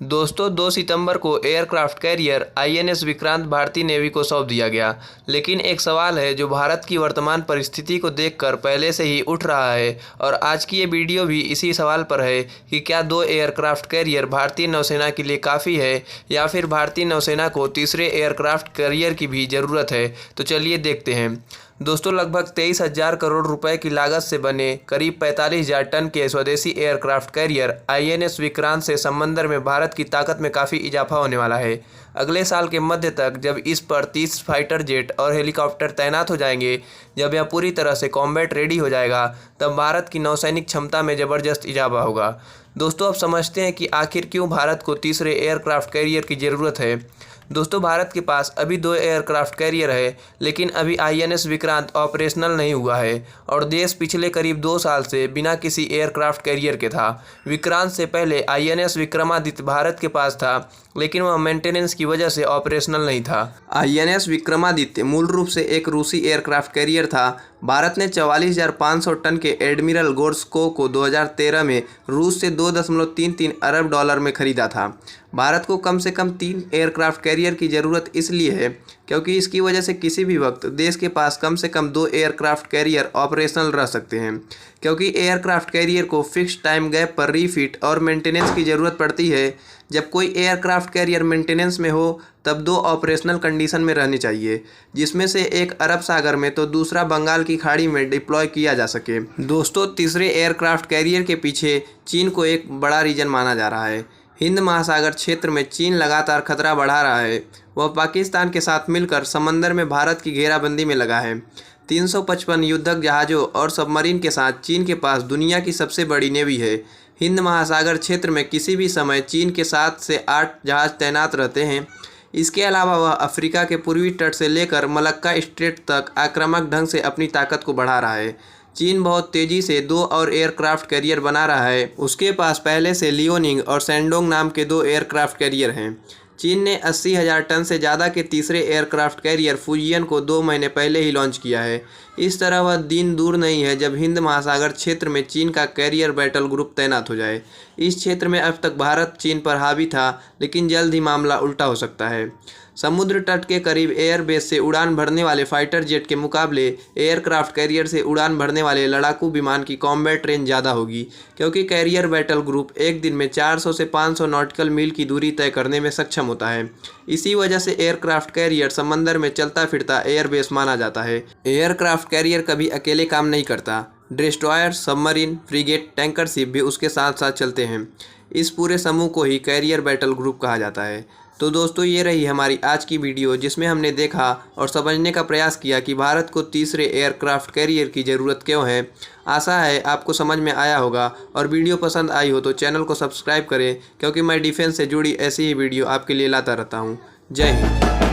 दोस्तों 2 सितंबर को aircraft carrier INS Vikrant भारतीय नेवी को सौंप दिया गया। लेकिन एक सवाल है जो भारत की वर्तमान परिस्थिति को देखकर पहले से ही उठ रहा है और आज की ये वीडियो भी इसी सवाल पर है कि क्या 2 एयरक्राफ्ट कैरियर भारतीय नौसेना के लिए काफ़ी है या फिर भारतीय नौसेना को तीसरे एयरक्राफ्ट कैरियर की भी ज़रूरत है। तो चलिए देखते हैं। दोस्तों लगभग 23,000 करोड़ रुपए की लागत से बने करीब 45,000 टन के स्वदेशी एयरक्राफ्ट कैरियर आईएनएस विक्रांत से समंदर में भारत की ताकत में काफ़ी इजाफा होने वाला है। अगले साल के मध्य तक जब इस पर 30 फाइटर जेट और हेलीकॉप्टर तैनात हो जाएंगे, जब यह पूरी तरह से कॉम्बैट रेडी हो जाएगा, तब भारत की नौसैनिक क्षमता में ज़बरदस्त इजाफा होगा। दोस्तों अब समझते हैं कि आखिर क्यों भारत को तीसरे एयरक्राफ्ट कैरियर की ज़रूरत है। दोस्तों भारत के पास अभी 2 एयरक्राफ्ट कैरियर है, लेकिन अभी आईएनएस विक्रांत ऑपरेशनल नहीं हुआ है और देश पिछले करीब 2 साल से बिना किसी एयरक्राफ्ट कैरियर के था। विक्रांत से पहले आईएनएस विक्रमादित्य भारत के पास था, लेकिन वह मेंटेनेंस की वजह से ऑपरेशनल नहीं था। आईएनएस विक्रमादित्य मूल रूप से एक रूसी एयरक्राफ्ट कैरियर था। भारत ने 44,500 टन के एडमिरल गोर्स्को को 2013 में रूस से $2.33 अरब में खरीदा था। भारत को कम से कम 3 एयरक्राफ्ट कैरियर की ज़रूरत इसलिए है क्योंकि इसकी वजह से किसी भी वक्त देश के पास कम से कम 2 एयरक्राफ्ट कैरियर ऑपरेशनल रह सकते हैं। क्योंकि एयरक्राफ्ट कैरियर को फिक्स टाइम गैप पर रीफिट और मेंटेनेंस की ज़रूरत पड़ती है। जब कोई एयरक्राफ्ट कैरियर मेंटेनेंस में हो तब 2 ऑपरेशनल कंडीशन में रहनी चाहिए, जिसमें से एक अरब सागर में तो दूसरा बंगाल की खाड़ी में डिप्लॉय किया जा सके। दोस्तों तीसरे एयरक्राफ्ट कैरियर के पीछे चीन को एक बड़ा रीजन माना जा रहा है। हिंद महासागर क्षेत्र में चीन लगातार खतरा बढ़ा रहा है। वह पाकिस्तान के साथ मिलकर समंदर में भारत की घेराबंदी में लगा है। 355 युद्धक जहाज़ों और सबमरीन के साथ चीन के पास दुनिया की सबसे बड़ी नेवी है। हिंद महासागर क्षेत्र में किसी भी समय चीन के 7 से 8 जहाज़ तैनात रहते हैं। इसके अलावा वह अफ्रीका के पूर्वी तट से लेकर मलक्का स्ट्रेट तक आक्रामक ढंग से अपनी ताकत को बढ़ा रहा है। चीन बहुत तेज़ी से 2 और एयरक्राफ्ट कैरियर बना रहा है। उसके पास पहले से लियोनिंग और सैंडोंग नाम के 2 एयरक्राफ्ट कैरियर हैं। चीन ने 80,000 टन से ज़्यादा के तीसरे एयरक्राफ्ट कैरियर फुजियन को 2 महीने पहले ही लॉन्च किया है। इस तरह वह दिन दूर नहीं है जब हिंद महासागर क्षेत्र में चीन का कैरियर बैटल ग्रुप तैनात हो जाए। इस क्षेत्र में अब तक भारत चीन पर हावी था, लेकिन जल्द ही मामला उल्टा हो सकता है। समुद्र तट के करीब एयरबेस से उड़ान भरने वाले फाइटर जेट के मुकाबले एयरक्राफ्ट कैरियर से उड़ान भरने वाले लड़ाकू विमान की कॉम्बैट रेंज ज़्यादा होगी, क्योंकि कैरियर बैटल ग्रुप एक दिन में 400 से 500 नॉटिकल मील की दूरी तय करने में सक्षम होता है। इसी वजह से एयरक्राफ्ट कैरियर समंदर में चलता फिरता एयरबेस माना जाता है। एयरक्राफ्ट कैरियर कभी अकेले काम नहीं करता। Destroyer, submarine, frigate, tanker ship भी उसके साथ साथ चलते हैं। इस पूरे समूह को ही कैरियर बैटल ग्रुप कहा जाता है। तो दोस्तों ये रही हमारी आज की वीडियो, जिसमें हमने देखा और समझने का प्रयास किया कि भारत को तीसरे एयरक्राफ्ट कैरियर की ज़रूरत क्यों है। आशा है आपको समझ में आया होगा और वीडियो पसंद आई हो तो चैनल को सब्सक्राइब करें, क्योंकि मैं डिफेंस से जुड़ी ऐसी ही वीडियो आपके लिए लाता रहता हूँ। जय हिंद।